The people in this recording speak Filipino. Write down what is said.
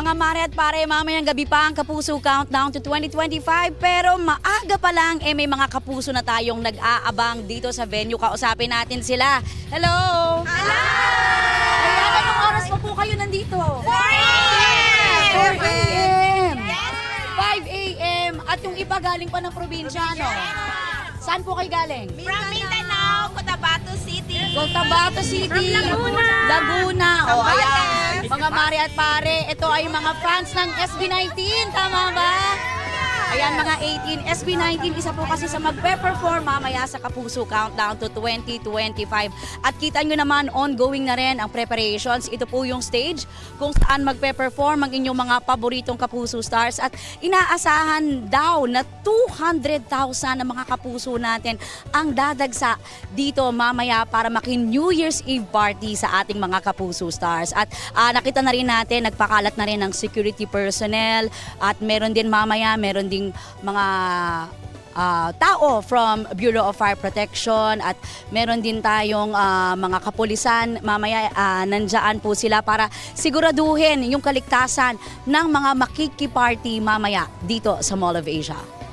Mga mare at pare, mamayang gabi pa ang Kapuso Countdown to 2025 pero maaga pa lang may mga kapuso na tayong nag-aabang dito sa venue. Kausapin natin sila. Hello! Hello! Ayan, anong oras pa po kayo nandito? 4 a.m. 5 a.m. At yung iba galing pa ng probinsya, no? Saan po kayo galing? From Mindanao, Cotabato City. Cotabato City. From Laguna. Laguna. O, Batangas. ayan. Mga mare at pare, ito ay mga fans ng SB19. Tama ba? Ayan, mga 18. SB19, isa po kasi sa magpe-perform mamaya sa Kapuso Countdown to 2025. At kita nyo naman, ongoing na rin ang preparations. Ito po yung stage kung saan magpe-perform ang inyong mga paboritong Kapuso stars. At inaasahan daw na 200,000 na mga kapuso natin ang dadagsa dito mamaya para New Year's Eve party sa ating mga Kapuso stars. At nakita na rin natin, nagpakalat na rin ng security personnel at meron din mamaya, meron ding mga tao from Bureau of Fire Protection at meron din tayong mga kapulisan. Mamaya nandyan po sila para siguraduhin yung kaligtasan ng mga makikiparty mamaya dito sa Mall of Asia.